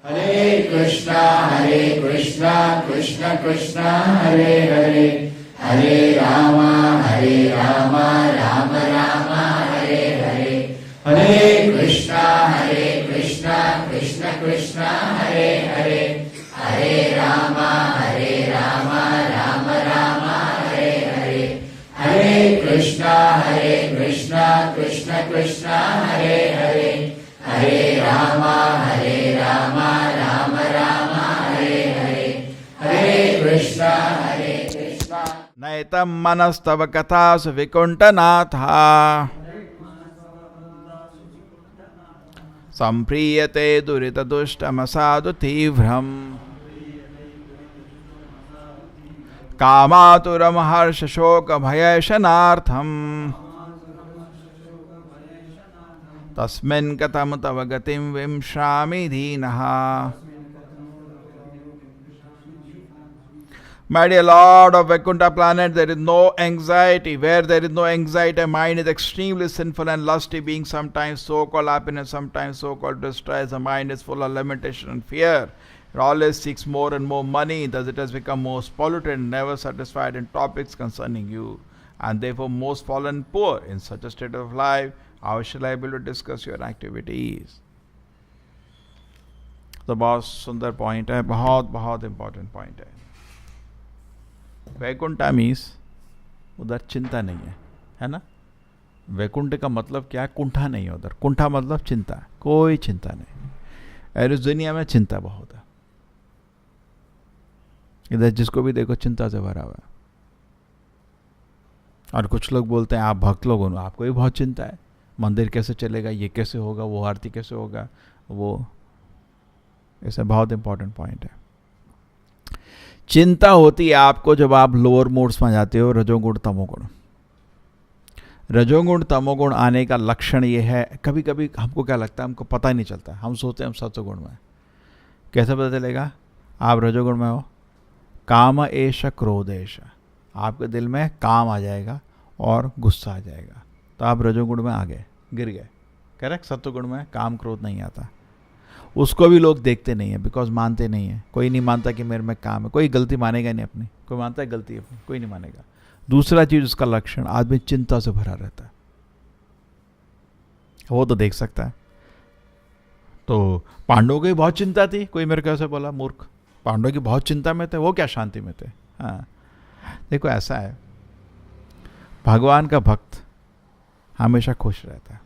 हरे कृष्णा कृष्ण कृष्ण हरे हरे, हरे राम राम राम हरे हरे, हरे कृष्णा कृष्ण कृष्ण हरे हरे, हरे राम राम राम हरे हरे, हरे कृष्णा कृष्ण कृष्ण हरे हरे, हरे राम राम राम हरे हरे, हरे कृष्णा नैतं मनस्तव कथासु विकुण्ठनाथा सम्प्रीयते दुरितदुष्टमसाधु तीव्रम् कामातुरं हर्षशोकभयशनार्थम् तस्मिन् कथं तव गतिं विंशामि दीनः। My dear Lord of Vaikuntha planet, there is no anxiety. Where there is no anxiety, mind is extremely sinful and lusty, being sometimes so-called happiness, sometimes so-called distress. The mind is full of lamentation and fear. It always seeks more and more money, thus it has become most polluted and never satisfied in topics concerning you, and therefore most fallen and poor. In such a state of life, how shall I be able to discuss your activities? तो बहुत सुंदर point है, बहुत बहुत important point है. Vaikuntha means उधर चिंता नहीं है ना. वैकुंठ का मतलब क्या है? कुंठा नहीं है उधर. कुंठा मतलब चिंता, कोई चिंता नहीं. और इस दुनिया में चिंता बहुत है. इधर जिसको भी देखो चिंता से भरा हुआ है. और कुछ लोग बोलते हैं आप भक्त लोग हो, आपको भी बहुत चिंता है. मंदिर कैसे चलेगा, ये कैसे होगा, वो आरती कैसे होगा, वो ऐसा बहुत इंपॉर्टेंट पॉइंट है. चिंता होती है आपको जब आप लोअर मोड्स में जाते हो, रजोगुण तमोगुण. रजोगुण तमोगुण आने का लक्षण ये है, कभी कभी हमको क्या लगता है, हमको पता ही नहीं चलता. हम सोचते हैं हम सत्वगुण में. कैसे पता चलेगा आप रजोगुण में हो? काम एष क्रोध एष, आपके दिल में काम आ जाएगा और गुस्सा आ जाएगा, तो आप रजोगुण में आ गए, गिर गए. करेक्ट. सत्वगुण में काम क्रोध नहीं आता. उसको भी लोग देखते नहीं है, बिकॉज मानते नहीं है. कोई नहीं मानता कि मेरे में काम है. कोई गलती मानेगा नहीं अपनी. कोई मानता है गलती अपनी? कोई नहीं मानेगा. दूसरा चीज उसका लक्षण, आदमी चिंता से भरा रहता है. वो तो देख सकता है. तो पांडवों की बहुत चिंता थी. कोई मेरे को ऐसे बोला मूर्ख, पांडवों की बहुत चिंता में थे, वो क्या शांति में थे? हाँ, देखो ऐसा है, भगवान का भक्त हमेशा खुश रहता है.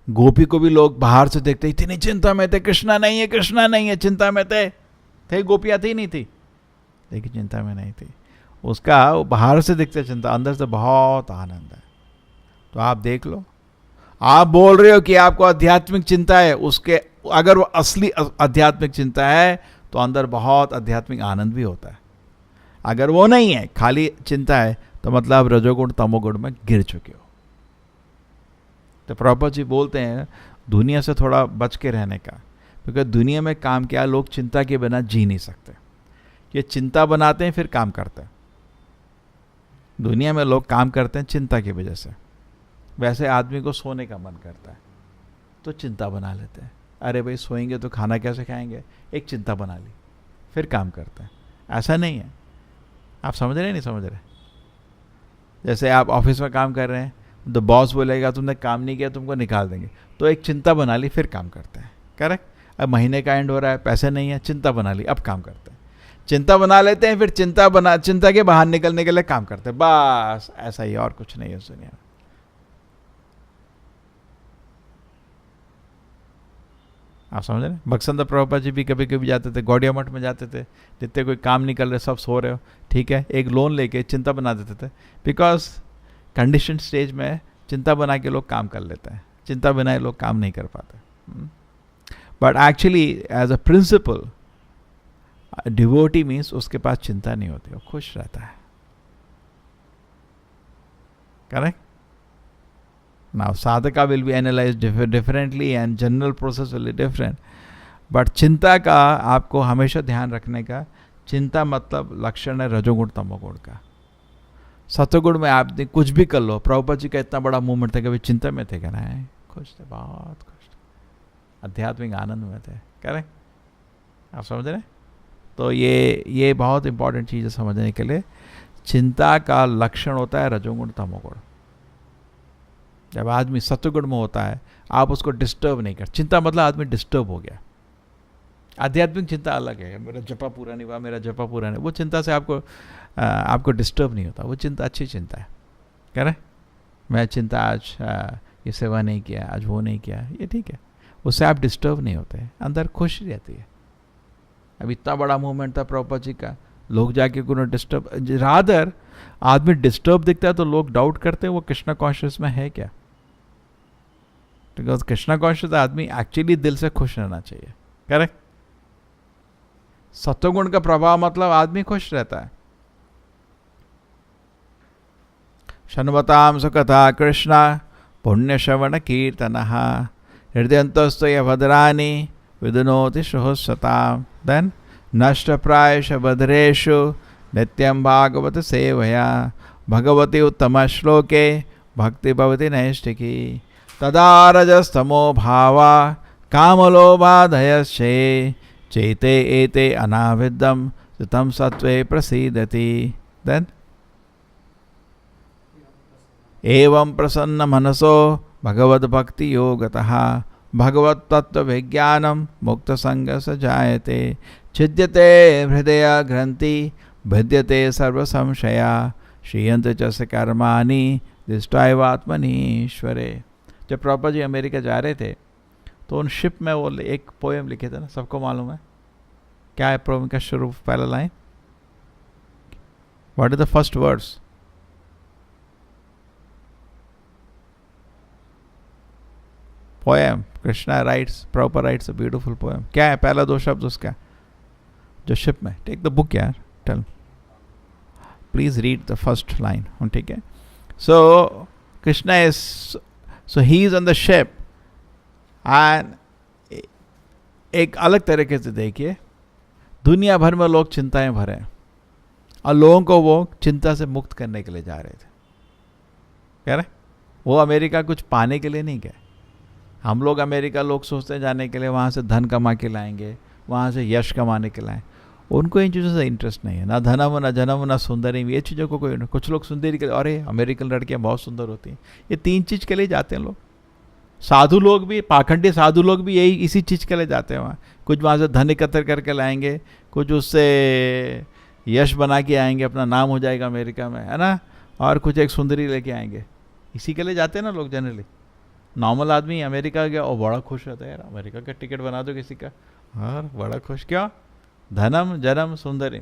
गोपी को भी लोग बाहर से देखते, इतनी चिंता में थे, कृष्णा नहीं है, कृष्णा नहीं है, चिंता में थे गोपियाँ थी नहीं थी, लेकिन चिंता में नहीं थी. उसका बाहर से दिखते चिंता, अंदर से बहुत आनंद है. तो आप देख लो, आप बोल रहे हो कि आपको आध्यात्मिक चिंता है, उसके अगर वो असली आध्यात्मिक चिंता है तो अंदर बहुत आध्यात्मिक आनंद भी होता है. अगर वो नहीं है, खाली चिंता है, तो मतलब रजोगुण तमोगुण में गिर चुके हो. तो प्रभुपाद जी बोलते हैं दुनिया से थोड़ा बच के रहने का, क्योंकि दुनिया में काम किया लोग चिंता के बिना जी नहीं सकते. ये चिंता बनाते हैं फिर काम करते हैं. दुनिया में लोग काम करते हैं चिंता की वजह से. वैसे आदमी को सोने का मन करता है तो चिंता बना लेते हैं. अरे भाई सोएंगे तो खाना कैसे खाएंगे, एक चिंता बना ली, फिर काम करते हैं. ऐसा नहीं है. आप समझ रहे नहीं समझ रहे? जैसे आप ऑफिस में काम कर रहे हैं, तो बॉस बोलेगा तुमने काम नहीं किया तुमको निकाल देंगे, तो एक चिंता बना ली, फिर काम करते हैं. करेक्ट. अब महीने का एंड हो रहा है, पैसे नहीं है, चिंता बना ली, अब काम करते हैं. चिंता बना लेते हैं, फिर चिंता के बाहर निकलने के लिए काम करते हैं. बस ऐसा ही, और कुछ नहीं है उस दुनिया में. आप समझ रहे? बक्संदर प्रभुपाद जी भी कभी कभी जाते थे, गौड़िया मठ में जाते थे, जितने कोई काम नहीं कर रहे, सब सो रहे हो, ठीक है, एक लोन लेके चिंता बना देते थे. बिकॉज कंडीशन स्टेज में चिंता बना के लोग काम कर लेते हैं, चिंता बनाए लोग काम नहीं कर पाते. But actually as a principal devotee means उसके पास चिंता नहीं होती, वो खुश रहता है. करेक्ट. नाउ साधका will be analysed differently and general process will be different. But चिंता का आपको हमेशा ध्यान रखने का, चिंता मतलब लक्षण है रजोगुण तमोगुण का. सत्वगुण में आप कुछ भी कर लो. प्रभुपाद जी का इतना बड़ा मूवमेंट था, कभी चिंता में थे क्या? नहीं, खुश थे, बहुत खुश थे, आध्यात्मिक आनंद में थे. करें, आप समझ रहे हैं? तो ये बहुत इंपॉर्टेंट चीज़ है समझने के लिए। चिंता का लक्षण होता है रजोगुण तमोगुण। जब आदमी सत्वगुण में होता है आप उसको डिस्टर्ब नहीं कर, चिंता मतलब आदमी डिस्टर्ब हो गया। आध्यात्मिक चिंता अलग है, मेरा जपा पूरा नहीं हुआ, मेरा जपा पूरा नहीं, वो चिंता से आपको डिस्टर्ब नहीं होता, वो चिंता अच्छी चिंता है। कह रहे मैं चिंता आज ये सेवा नहीं किया, आज वो नहीं किया, ये ठीक है, उससे आप डिस्टर्ब नहीं होते, अंदर खुशी रहती है। अब इतना बड़ा मूवमेंट था प्रभुपाद जी का, लोग जाके को डिस्टर्ब, रादर आदमी डिस्टर्ब दिखता है तो लोग डाउट करते हैं वो कृष्णा कॉन्शियस में है क्या। बिकॉज कृष्णा कॉन्शियस आदमी एक्चुअली दिल से खुश रहना चाहिए। करेक्ट। सत्वगुण का प्रभाव मतलब आदमी खुश रहता है। शन्वताम सुकथा कृष्णा पुण्य श्रवण कीर्तन हृदयंतस्तय भद्रानि विदुनोति शुभसताम। देन नष्ट प्रायश भद्रेषु नित्यं भागवत सेवया भगवती उत्तम श्लोके भक्ति भवति नैष्टिकी तदा रजस्तमो भावा कामलोभाधयश्चे चेते एते अनाविद्यम तं सत्वे प्रसीदति। देन एवं प्रसन्न मनसो भगवद भक्ति योगतः भगवत तत्व विज्ञानम मुक्त संग स जायते छिद्यते हृदय ग्रंथि भिद्यते सर्व संशया श्रीयंत च कर्माणि दृष्टायवात्मनीश्वरे। जब प्रभुपाद जी अमेरिका जा रहे थे तो उन शिप में वो एक पोएम लिखे थे ना, सबको मालूम है क्या है पोएम का शुरू पहला line? What is the first words? Poem Krishna writes, proper writes a beautiful poem. क्या है पहला दो शब्द उसका जो शिप में? टेक द बुक यार, tell please read the first line. ठीक है। So Krishna is, so he is on the ship and एक अलग तरीके से देखिए, दुनिया भर में लोग चिंताएं भरे हैं और लोगों को वो चिंता से मुक्त करने के लिए जा रहे थे। कह रहे वो अमेरिका कुछ पाने के लिए नहीं गए। हम लोग अमेरिका लोग सोचते हैं जाने के लिए वहाँ से धन कमा के लाएंगे, वहाँ से यश कमाने के लाएं। उनको इन चीज़ों से इंटरेस्ट नहीं है, ना धनम ना जनम ना सुंदरी, ये चीज़ों को कोई। कुछ लोग सुंदरी के लिए, अरे अमेरिकन लड़कियाँ बहुत सुंदर होती हैं, ये तीन चीज़ के लिए जाते हैं लोग। साधु लोग भी, पाखंडी साधु लोग भी यही इसी चीज़ के लिए जाते हैं वहाँ। कुछ वहाँ से धन एकत्र करके लाएंगे, कुछ उससे यश बना के आएंगे, अपना नाम हो जाएगा अमेरिका में, है ना, और कुछ एक सुंदरी लेके आएंगे। इसी के लिए जाते हैं ना लोग जनरली। नॉर्मल आदमी अमेरिका गया और बड़ा खुश रहता है, यार अमेरिका का टिकट बना दो किसी का, और बड़ा खुश। क्यों? धनम जनम सुंदरी।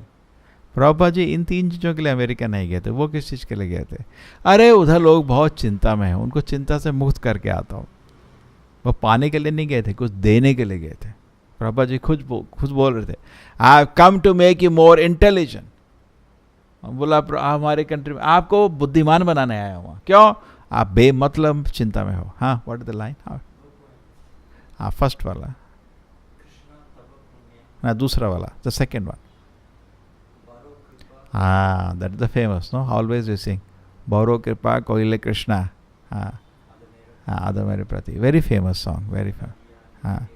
प्रभुपाद जी इन तीन चीज़ों के लिए अमेरिका नहीं गए थे, वो किस चीज़ के लिए गए थे? अरे उधर लोग बहुत चिंता में हैं, उनको चिंता से मुक्त करके आता हूँ। वो पाने के लिए नहीं गए थे, कुछ देने के लिए गए थे। प्रभुपाद जी खुद बोल रहे थे, I have come to make you more intelligent. बोला हमारे कंट्री में आपको बुद्धिमान बनाने आया हुआ। क्यों? आप बेमतलब चिंता में हो। हाँ, व्हाट इज द लाइन? हाँ, फर्स्ट वाला ना, दूसरा वाला, द सेकेंड वन। हाँ, that is the famous, no, always we sing बौरो कृपा कोइले कृष्णा। हाँ हाँ, आदर मेरे प्रति, very famous song, very famous. हाँ,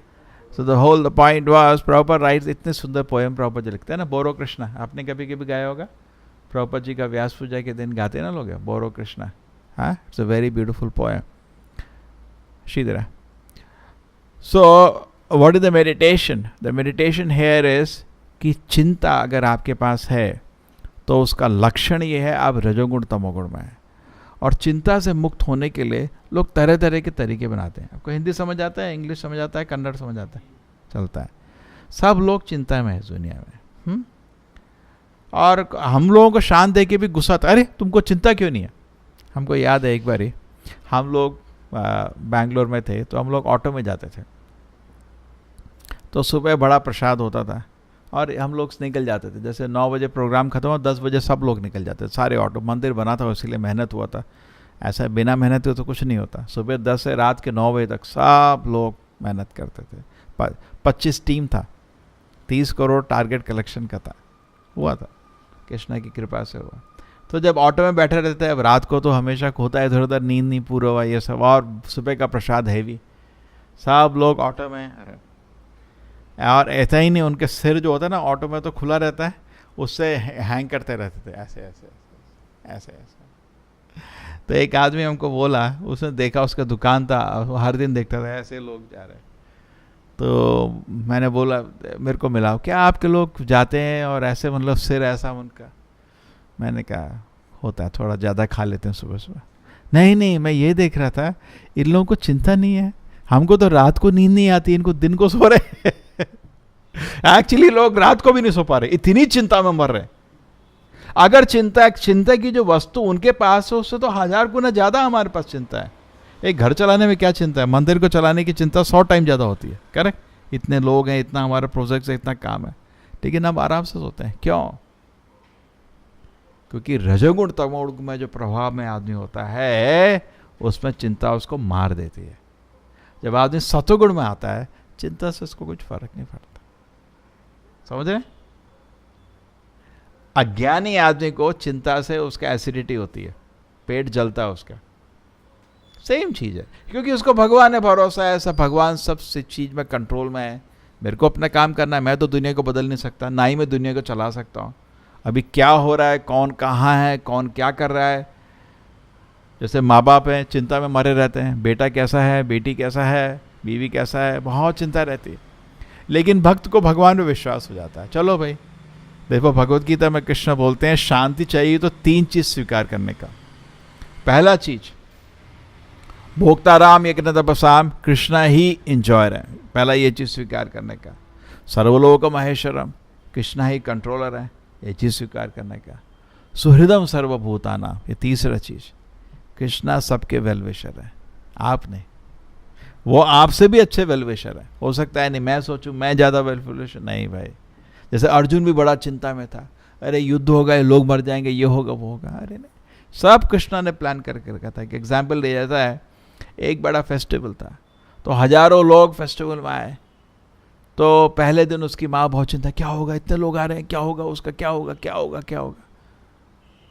so the whole the point was proper writes. इतने सुंदर पोएम प्रॉपर जी लिखते हैं ना, बोरो कृष्णा। आपने कभी कभी गाया होगा, प्रॉपर जी का व्यास पूजा के दिन गाते हैं ना लोग, बोरो कृष्णा। हाँ, it's a very beautiful poem. Shridhara. So what is the meditation? The meditation here is कि चिंता अगर आपके पास है तो उसका लक्षण ये है आप रजोगुण तमोगुण में है। और चिंता से मुक्त होने के लिए लोग तरह तरह के तरीके बनाते हैं। आपको हिंदी समझ आता है, इंग्लिश समझ आता है, कन्नड़ समझ आता है, चलता है। सब लोग चिंता में है इस दुनिया में। और हम लोगों को शांत दे के भी गुस्सा आता, अरे तुमको चिंता क्यों नहीं है? हमको याद है एक बारी हम लोग बैंगलोर में थे, तो हम लोग ऑटो में जाते थे, तो सुबह बड़ा प्रसाद होता था और हम लोग निकल जाते थे। जैसे 9 बजे प्रोग्राम खत्म हो, 10 बजे सब लोग निकल जाते थे, सारे ऑटो। मंदिर बना था इसलिए मेहनत हुआ था, ऐसा बिना मेहनत हुए तो कुछ नहीं होता। सुबह 10 से रात के 9 बजे तक सब लोग मेहनत करते थे। 25 टीम था, 30 करोड़ टारगेट कलेक्शन का था, हुआ था, कृष्णा की कृपा से हुआ। तो जब ऑटो में बैठे रहते थे, अब रात को तो हमेशा होता है इधर उधर, नींद नहीं पूरा हुआ ये सब, और सुबह का प्रसाद हैवी, सब लोग ऑटो में। और ऐसा ही नहीं, उनके सिर जो होता है ना ऑटो में तो खुला रहता है, उससे हैंग करते रहते थे ऐसे ऐसे ऐसे ऐसे। तो एक आदमी हमको बोला, उसने देखा उसका दुकान था, हर दिन देखता था ऐसे लोग जा रहे। तो मैंने बोला, मेरे को मिला, क्या आपके लोग जाते हैं और ऐसे मतलब सिर ऐसा उनका? मैंने कहा होता है, थोड़ा ज़्यादा खा लेते हैं सुबह सुबह। नहीं नहीं, मैं ये देख रहा था इन लोगों को चिंता नहीं है, हमको तो रात को नींद नहीं आती, इनको दिन को सो रहे। एक्चुअली लोग रात को भी नहीं सो पा रहे, इतनी चिंता में मर रहे। अगर चिंता की जो वस्तु उनके पास है उससे तो 1000 गुना ज्यादा हमारे पास चिंता है। एक घर चलाने में क्या चिंता है, मंदिर को चलाने की चिंता 100 टाइम ज्यादा होती है। करेक्ट? इतने लोग हैं, इतना हमारा प्रोजेक्ट है, इतना काम है, लेकिन हम आराम से सोते हैं। क्यों? क्योंकि रजोगुण तमोगुण में जो प्रभाव में आदमी होता है उसमें चिंता उसको मार देती है। जब आदमी सतोगुण में आता है, चिंता से उसको कुछ फर्क नहीं पड़ता। समझ रहे? अज्ञानी आदमी को चिंता से उसका एसिडिटी होती है, पेट जलता है उसका। सेम चीज है, क्योंकि उसको भगवान ने भरोसा है, सब भगवान सब चीज में कंट्रोल में है। मेरे को अपना काम करना है, मैं तो दुनिया को बदल नहीं सकता, ना ही मैं दुनिया को चला सकता हूँ। अभी क्या हो रहा है, कौन कहाँ है, कौन क्या कर रहा है, जैसे माँ बाप हैं चिंता में मरे रहते हैं, बेटा कैसा है, बेटी कैसा है, बीवी कैसा है, बहुत चिंता रहती है। लेकिन भक्त को भगवान में विश्वास हो जाता है। चलो भाई, देखो भगवत गीता में कृष्ण बोलते हैं शांति चाहिए तो 3 चीज स्वीकार करने का। पहला चीज, भोक्ताराम यज्ञ तपसाम, कृष्णा ही इंजॉयर है, पहला ये चीज स्वीकार करने का। सर्वलोक महेश्वरम, कृष्णा ही कंट्रोलर है, ये चीज स्वीकार करने का। सुहृदम सर्वभूतानाम, ये तीसरा चीज, कृष्णा सबके वेलविशर है, आप नहीं, वो आपसे भी अच्छे वेलविशर है। हो सकता है नहीं मैं सोचूं मैं ज्यादा वेलविशर, नहीं भाई। जैसे अर्जुन भी बड़ा चिंता में था, अरे युद्ध होगा, लोग मर जाएंगे, ये होगा वो होगा, अरे नहीं, सब कृष्णा ने प्लान करके रखा था। कि एग्जाम्पल ले जाता है, एक बड़ा फेस्टिवल था तो हजारों लोग फेस्टिवल में आए, तो पहले दिन उसकी माँ बहुत चिंता, क्या होगा, इतने लोग आ रहे हैं, क्या होगा उसका, क्या होगा क्या होगा क्या होगा।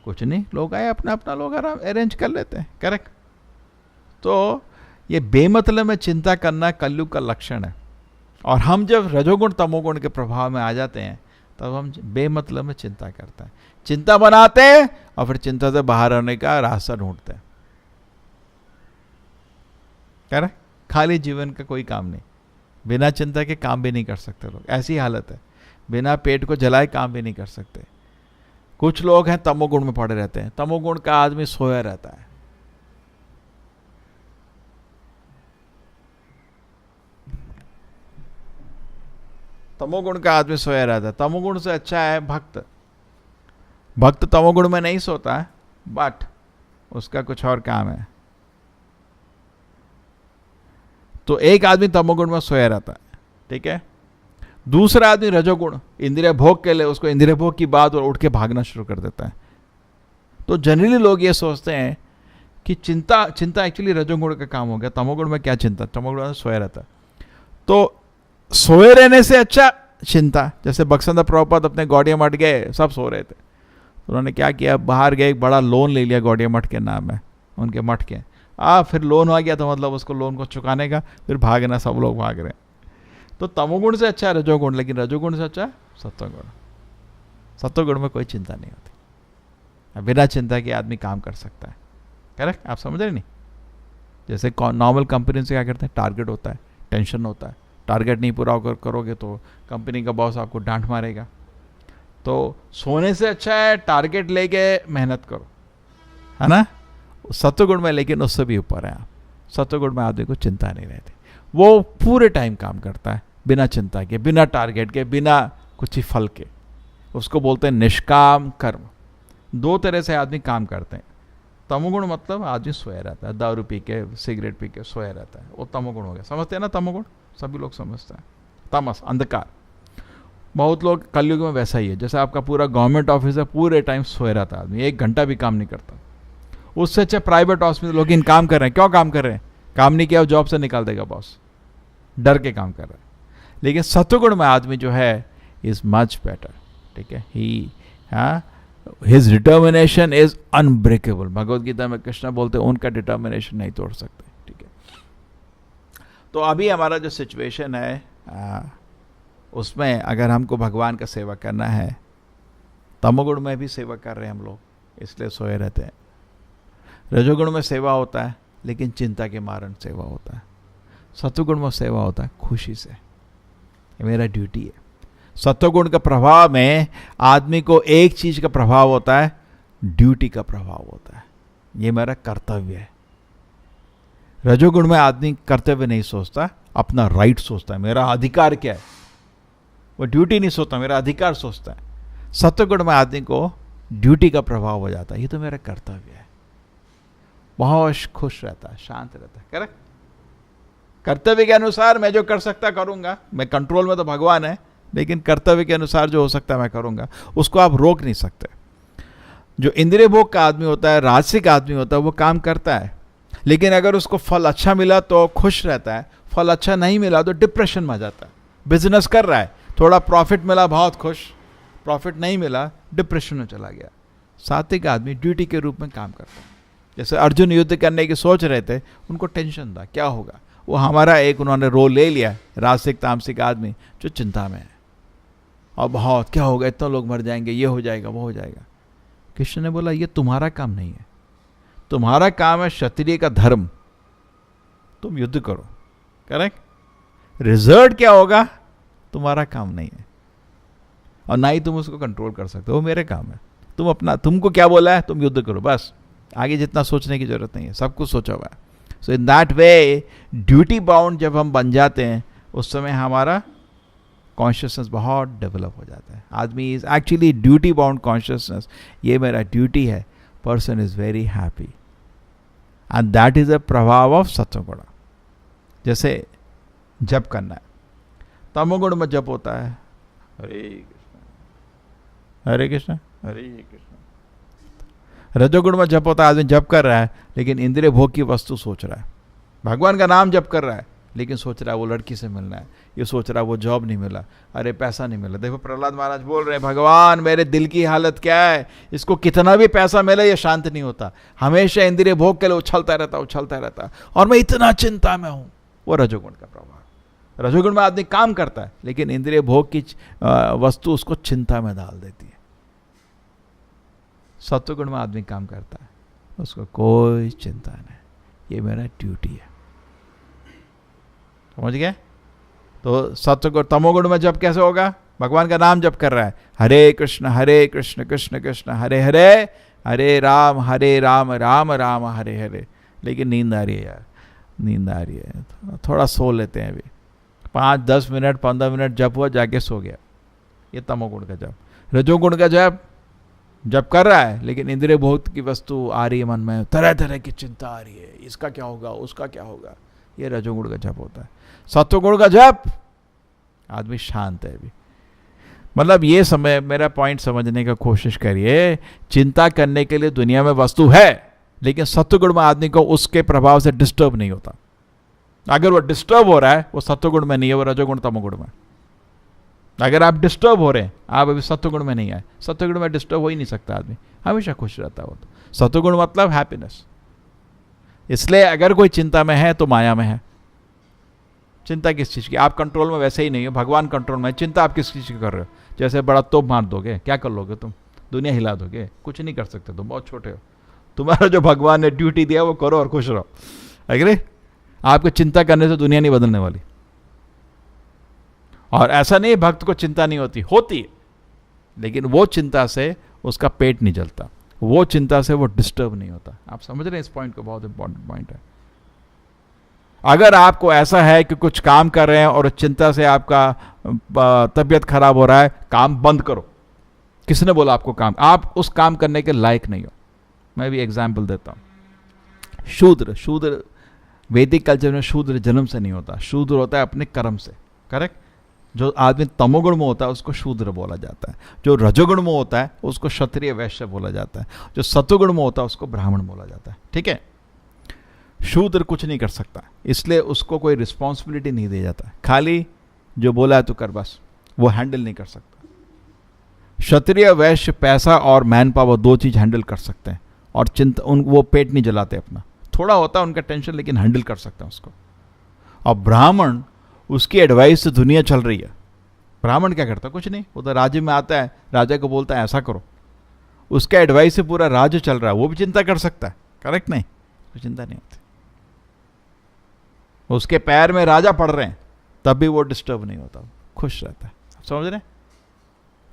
कुछ नहीं, लोग आए, अपना अपना लोग आराम अरेंज कर लेते हैं। करेक्ट? तो ये बेमतलब में चिंता करना कलयुग का लक्षण है। और हम जब रजोगुण तमोगुण के प्रभाव में आ जाते हैं तब हम बेमतलब में चिंता करते हैं, चिंता बनाते हैं और फिर चिंता से बाहर आने का रास्ता ढूंढते हैं। करेक्ट? खाली जीवन का कोई काम नहीं, बिना चिंता के काम भी नहीं कर सकते लोग, ऐसी हालत है। बिना पेट को जलाए काम भी नहीं कर सकते। कुछ लोग हैं तमोगुण में पड़े रहते हैं, तमोगुण का आदमी सोया रहता है। तमोगुण का आदमी सोया रहता है। तमोगुण से अच्छा है भक्त। भक्त तमोगुण में नहीं सोता है, बट उसका कुछ और काम है। तो एक आदमी तमोगुण में सोया रहता है, ठीक है। दूसरा आदमी रजोगुण, इंद्रिय भोग के लिए, उसको इंद्रिय भोग की बात और उठ के भागना शुरू कर देता है। तो जनरली लोग ये सोचते हैं कि चिंता एक्चुअली रजोगुण का काम हो गया। तमोगुण में क्या चिंता, तमोगुण में सोया रहता है। तो सोए रहने से अच्छा चिंता, जैसे बक्संदा प्रभुपाद अपने गौड़िया मठ गए, सब सो रहे थे, तो उन्होंने क्या किया, बाहर गए, एक बड़ा लोन ले लिया गौड़िया मठ के नाम है, उनके मठ के। फिर लोन आ गया तो मतलब उसको लोन को चुकाने का, फिर भागना, सब लोग भाग रहे हैं। तो तमोगुण से अच्छा है रजोगुण, लेकिन रजोगुण से अच्छा है सत्वगुण। सत्वगुण में कोई चिंता नहीं होती, बिना चिंता के आदमी काम कर सकता है। करेक्ट? आप समझ रहे नहीं? जैसे नॉर्मल कंपनी से क्या करते हैं, टारगेट होता है, टेंशन होता है, टारगेट नहीं पूरा करोगे तो कंपनी का बॉस आपको डांट मारेगा। तो सोने से अच्छा है टारगेट लेके मेहनत करो, है ना। सत्वगुण में लेकिन उससे भी ऊपर है आप। सत्वगुण में आदमी को चिंता नहीं रहती, वो पूरे टाइम काम करता है बिना चिंता के, बिना टारगेट के, बिना कुछ ही फल के। उसको बोलते हैं निष्काम कर्म। 2 तरह से आदमी काम करते हैं। तमोगुण मतलब आदमी सोया रहता है, दारू पी के, सिगरेट पी के सोया रहता है, वो तमोगुण हो गया। समझते हैं ना तमोगुण? सभी लोग समझते हैं। तमस, अंधकार। बहुत लोग कलयुग में वैसा ही है, जैसे आपका पूरा गवर्नमेंट ऑफिस है, पूरे टाइम सोया रहता है आदमी, 1 घंटा भी काम नहीं करता। उससे अच्छा प्राइवेट हॉस्पिटल लोग इन काम कर रहे हैं। क्यों काम कर रहे हैं? काम नहीं किया जॉब से निकाल देगा बॉस, डर के काम कर रहा है। लेकिन सत्वगुण में आदमी जो है इज मच बेटर, ठीक है। His determination is unbreakable. Bhagavad Gita में कृष्ण बोलते हैं उनका डिटर्मिनेशन नहीं तोड़ सकते, ठीक है। तो अभी हमारा जो सिचुएशन है, उसमें अगर हमको भगवान का सेवा करना है, तमोगुण में भी सेवा कर रहे हैं हम लोग, इसलिए सोए रहते हैं। रजोगुण में सेवा होता है लेकिन चिंता के मारण सेवा होता है। सत्वगुण में सेवा होता है खुशी से, ये मेरा ड्यूटी है। सत्वगुण का प्रभाव में आदमी को एक चीज का प्रभाव होता है, ड्यूटी का प्रभाव होता है, ये मेरा कर्तव्य है। रजोगुण में आदमी कर्तव्य नहीं सोचता, अपना राइट सोचता है, मेरा अधिकार क्या है, वो ड्यूटी नहीं सोचता, मेरा अधिकार सोचता है। सत्वगुण में आदमी को ड्यूटी का प्रभाव हो जाता है, ये तो मेरा कर्तव्य है, बहुत खुश रहता है, शांत रहता है। करेक्ट, कर्तव्य के अनुसार मैं जो कर सकता करूंगा, मैं कंट्रोल में तो भगवान है, लेकिन कर्तव्य के अनुसार जो हो सकता है मैं करूंगा, उसको आप रोक नहीं सकते। जो इंद्रिय भोग का आदमी होता है, राजसिक आदमी होता है, वो काम करता है, लेकिन अगर उसको फल अच्छा मिला तो खुश रहता है, फल अच्छा नहीं मिला तो डिप्रेशन में आ जाता है। बिजनेस कर रहा है, थोड़ा प्रॉफिट मिला बहुत खुश, प्रॉफिट नहीं मिला डिप्रेशन में चला गया। सात्विक आदमी ड्यूटी के रूप में काम करता है। जैसे अर्जुन युद्ध करने की सोच रहे थे, उनको टेंशन था क्या होगा, वो हमारा एक उन्होंने रोल ले लिया, राजसिक तामसिक आदमी जो चिंता में है, और बहुत क्या होगा, इतना लोग मर जाएंगे, ये हो जाएगा वो हो जाएगा। कृष्ण ने बोला ये तुम्हारा काम नहीं है, तुम्हारा काम है क्षत्रिय का धर्म, तुम युद्ध करो। करेक्ट, रिजल्ट क्या होगा तुम्हारा काम नहीं है, और ना ही तुम उसको कंट्रोल कर सकते हो, वो मेरे काम है। तुम अपना, तुमको क्या बोला है, तुम युद्ध करो, बस आगे जितना सोचने की जरूरत नहीं है, सब कुछ सोचा हुआ है। So in that way duty bound जब हम बन जाते हैं, उस समय हमारा कॉन्शियसनेस बहुत डेवलप हो जाता है। आदमी is actually duty bound consciousness, ये मेरा ड्यूटी है, person is very happy, and that is a प्रभाव ऑफ सत्वगुण। जैसे जप करना है, तमोगुण में जप होता है हरे कृष्ण हरे कृष्ण हरे कृष्ण। रजोगुण में जप होता है, आदमी जप कर रहा है लेकिन इंद्रिय भोग की वस्तु सोच रहा है, भगवान का नाम जप कर रहा है लेकिन सोच रहा है वो लड़की से मिलना है, ये सोच रहा है वो जॉब नहीं मिला, अरे पैसा नहीं मिला। देखो प्रहलाद महाराज बोल रहे हैं, भगवान मेरे दिल की हालत क्या है, इसको कितना भी पैसा मिले ये शांत नहीं होता, हमेशा इंद्रिय भोग के लिए उछलता रहता, और मैं इतना चिंता में हूं। वो रजोगुण का प्रभाव। रजोगुण में आदमी काम करता है लेकिन इंद्रिय भोग की वस्तु उसको चिंता में डाल देती है। सत्वगुण में आदमी काम करता है, उसको कोई चिंता नहीं, ये मेरा ड्यूटी है। समझ गए? तो सत्वगुण, तमोगुण में जब कैसे होगा, भगवान का नाम जप कर रहा है, हरे कृष्ण कृष्ण कृष्ण हरे हरे, हरे राम राम राम हरे हरे। लेकिन नींद आ रही है यार, नींद आ रही है, थोड़ा सो लेते हैं, अभी 5-10 मिनट 15 मिनट जप हुआ, जाके सो गया, ये तमोगुण का जप। रजोगुण का जप कर रहा है लेकिन इंद्रिय भोग की वस्तु आ रही है मन में, तरह तरह की चिंता आ रही है, इसका क्या होगा उसका क्या होगा, ये रजोगुण का जप होता है। सत्वगुण का जप, आदमी शांत है अभी। मतलब ये समय, मेरा पॉइंट समझने का कोशिश करिए, चिंता करने के लिए दुनिया में वस्तु है, लेकिन सत्वगुण में आदमी को उसके प्रभाव से डिस्टर्ब नहीं होता। अगर वो डिस्टर्ब हो रहा है, वो सत्वगुण में नहीं है, वो रजोगुण तमोगुण में। अगर आप डिस्टर्ब हो रहे हैं, आप अभी सत्वगुण में नहीं आए, सत्वगुण में डिस्टर्ब हो ही नहीं सकता आदमी, हमेशा खुश रहता है वो तो। सत्वगुण मतलब हैप्पीनेस। इसलिए अगर कोई चिंता में है तो माया में है। चिंता किस चीज़ की, आप कंट्रोल में वैसे ही नहीं हो, भगवान कंट्रोल में है। चिंता आप किस चीज़ की कर रहे हो? जैसे बड़ा तोप मार दोगे, क्या कर लोगे तुम? दुनिया हिला दोगे? कुछ नहीं कर सकते, तुम बहुत छोटे हो। तुम्हारा जो भगवान ने ड्यूटी दिया वो करो और खुश रहो। अग्रे, आपको चिंता करने से दुनिया नहीं बदलने वाली। और ऐसा नहीं भक्त को चिंता नहीं होती, होती है, लेकिन वो चिंता से उसका पेट नहीं जलता, वो चिंता से वो डिस्टर्ब नहीं होता। आप समझ रहे हैं इस पॉइंट को? बहुत इंपॉर्टेंट पॉइंट है। अगर आपको ऐसा है कि कुछ काम कर रहे हैं और चिंता से आपका तबीयत खराब हो रहा है, काम बंद करो। किसने बोला आपको काम? आप उस काम करने के लायक नहीं हो। मैं भी एग्जाम्पल देता हूं। शूद्र वैदिक कल्चर में शूद्र जन्म से नहीं होता, शूद्र होता है अपने कर्म से। करेक्ट? जो आदमी तमोगुण में होता है उसको शूद्र बोला जाता है, जो रजोगुण में होता है उसको क्षत्रिय वैश्य बोला जाता है, जो सत्वगुण में होता है उसको ब्राह्मण बोला जाता है। ठीक है? शूद्र कुछ नहीं कर सकता, इसलिए उसको कोई रिस्पॉन्सिबिलिटी नहीं दिया जाता, खाली जो बोला है तो कर, बस। वो हैंडल नहीं कर सकता। क्षत्रिय वैश्य पैसा और मैन पावर दो चीज हैंडल कर सकते हैं, और वो पेट नहीं जलाते अपना। थोड़ा होता है उनका टेंशन, लेकिन हैंडल कर सकते हैं उसको। और ब्राह्मण, उसकी एडवाइस से दुनिया चल रही है, ब्राह्मण क्या करता? कुछ नहीं, वो तो राज्य में आता है, राजा को बोलता है ऐसा करो, उसका एडवाइस से पूरा राज्य चल रहा है, वो भी चिंता कर सकता है, करेक्ट नहीं? तो चिंता नहीं होती। उसके पैर में राजा पड़ रहे हैं तब भी वो डिस्टर्ब नहीं होता, खुश रहता है। समझ रहे हैं?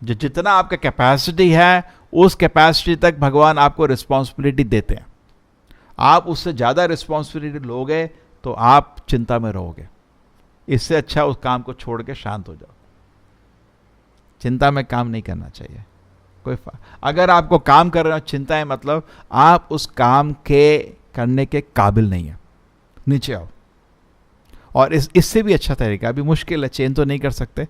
जो जितना आपका कैपेसिटी है उस कैपेसिटी तक भगवान आपको रिस्पॉन्सिबिलिटी देते हैं। आप उससे ज़्यादा रिस्पॉन्सिबिलिटी लोगे तो आप चिंता में रहोगे। इससे अच्छा उस काम को छोड़ के शांत हो जाओ। चिंता में काम नहीं करना चाहिए। अगर आपको काम कर रहे हो चिंता है, मतलब आप उस काम के करने के काबिल नहीं है, नीचे आओ। और इससे भी अच्छा तरीका, अभी मुश्किल है, चेंज तो नहीं कर सकते,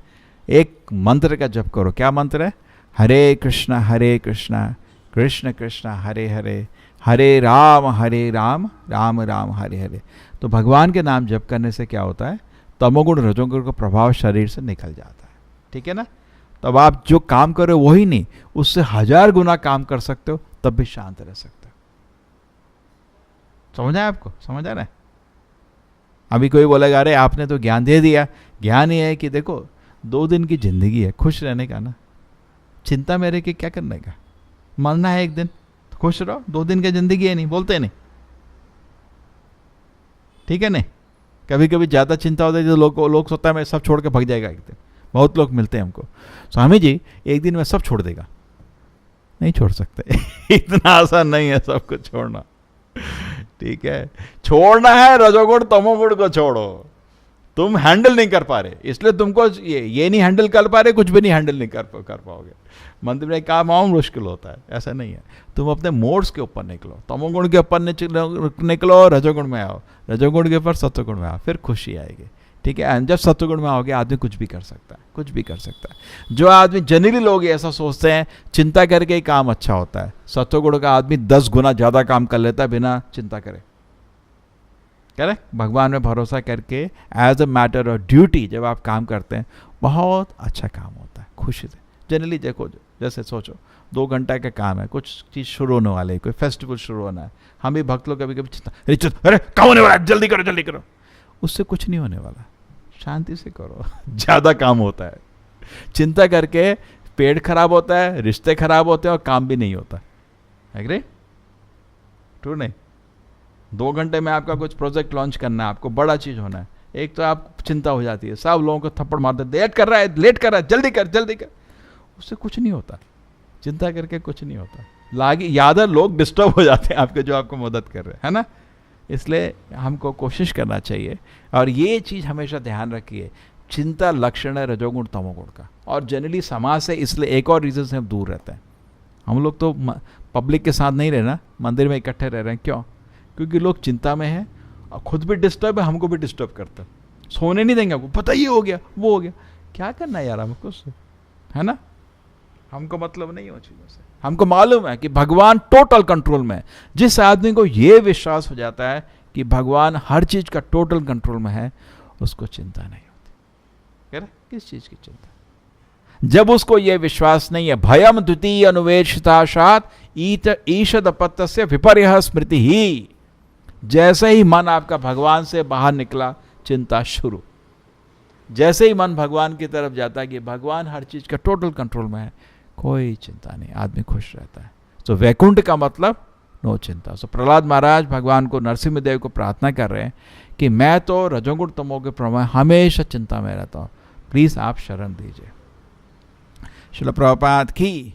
एक मंत्र का जप करो। क्या मंत्र है? हरे कृष्णा कृष्ण कृष्ण हरे हरे, हरे राम राम राम हरे हरे। तो भगवान के नाम जप करने से क्या होता है? तमोगुण रजोगुण का प्रभाव शरीर से निकल जाता है। ठीक है ना? तब आप जो काम करो वही नहीं, उससे 1000 गुना काम कर सकते हो, तब भी शांत रह सकते हो। समझ आया आपको? समझ आ रहा है? अभी कोई बोलेगा अरे आपने तो ज्ञान दे दिया। ज्ञान ये है कि देखो 2 दिन की जिंदगी है, खुश रहने का ना, चिंता में रह के क्या करने का? मरना है एक दिन, तो खुश रहो। 2 दिन की जिंदगी है, नहीं बोलते नहीं, ठीक है नहीं? कभी कभी ज़्यादा चिंता होती है तो लोग सोचता है मैं सब छोड़ के भाग जाएगा एक दिन। बहुत लोग मिलते हैं हमको, स्वामी जी एक दिन में सब छोड़ देगा। नहीं छोड़ सकते इतना आसान नहीं है सब कुछ छोड़ना। ठीक है, छोड़ना है रजोगुण तमोगुण को छोड़ो। तुम हैंडल नहीं कर पा रहे, इसलिए तुमको ये नहीं हैंडल कर पा रहे, कुछ भी नहीं हैंडल नहीं कर पाओगे। मंदिर में काम आओ मुश्किल होता है, ऐसा नहीं है। तुम अपने मोड्स के ऊपर निकलो, तमोगुण के ऊपर निकलो, रजोगुण में आओ, रजोगुण के ऊपर सत्वगुण में आओ, फिर खुशी आएगी। ठीक है, जब सत्वगुण में आओगे आदमी कुछ भी कर सकता है, कुछ भी कर सकता है। जो आदमी जनरली लोग ऐसा सोचते हैं चिंता करके ही काम अच्छा होता है, सत्वगुण का आदमी 10 गुना ज़्यादा काम कर लेता है बिना चिंता करे। करेक्ट? भगवान में भरोसा करके as a matter of duty जब आप काम करते हैं बहुत अच्छा काम होता है, खुशी से। जनरली देखो, जैसे सोचो 2 घंटा का काम है, कुछ चीज़ शुरू होने वाली है, कोई फेस्टिवल शुरू होना है, हम भी भक्त लोग कभी कभी चिंता, अरे काम होने वाला है, जल्दी करो जल्दी करो। उससे कुछ नहीं होने वाला, शांति से करो ज़्यादा काम होता है। चिंता करके पेट खराब होता है, रिश्ते खराब होते हैं और काम भी नहीं होता। एग्री? ट्रू नहीं? 2 घंटे में आपका कुछ प्रोजेक्ट लॉन्च करना है, आपको बड़ा चीज़ होना है, एक तो आप चिंता हो जाती है, सब लोगों को थप्पड़ मारते, लेट कर रहा है, जल्दी कर। उससे कुछ नहीं होता, चिंता करके कुछ नहीं होता। यादर लोग डिस्टर्ब हो जाते हैं आपके, जो आपको मदद कर रहे हैं, है ना? इसलिए हमको कोशिश करना चाहिए। और ये चीज़ हमेशा ध्यान रखिए, चिंता लक्षण है रजोगुण तमोगुण का। और जनरली समाज से इसलिए एक और रीज़न से हम दूर रहते हैं। हम लोग तो पब्लिक के साथ नहीं रहना, मंदिर में इकट्ठे रह रहे हैं। क्यों? क्योंकि लोग चिंता में हैं और खुद भी डिस्टर्ब है, हमको भी डिस्टर्ब करता है। सोने नहीं देंगे आपको, पता ये हो गया वो हो गया, क्या करना है यार हमको, है ना? हमको मतलब नहीं हो चीज़ों से। हमको मालूम है कि भगवान टोटल कंट्रोल में है। जिस आदमी को ये विश्वास हो जाता है कि भगवान हर चीज़ का टोटल कंट्रोल में है, उसको चिंता नहीं होती। किस चीज़ की चिंता? जब उसको ये विश्वास नहीं है, भयम द्वितीय अनुवेशिताशात ईशद अपत्य विपर्य स्मृति ही। जैसे ही मन आपका भगवान से बाहर निकला, चिंता शुरू। जैसे ही मन भगवान की तरफ जाता है कि भगवान हर चीज़ का टोटल कंट्रोल में है, कोई चिंता नहीं, आदमी खुश रहता है। तो वैकुंठ का मतलब नो चिंता। सो प्रहलाद महाराज भगवान को, नरसिंह देव को प्रार्थना कर रहे हैं कि मैं तो रजोगुण तमोगुण के प्रभाव हमेशा चिंता में रहता हूँ, प्लीज़ आप शरण दीजिए। श्रील प्रभुपाद की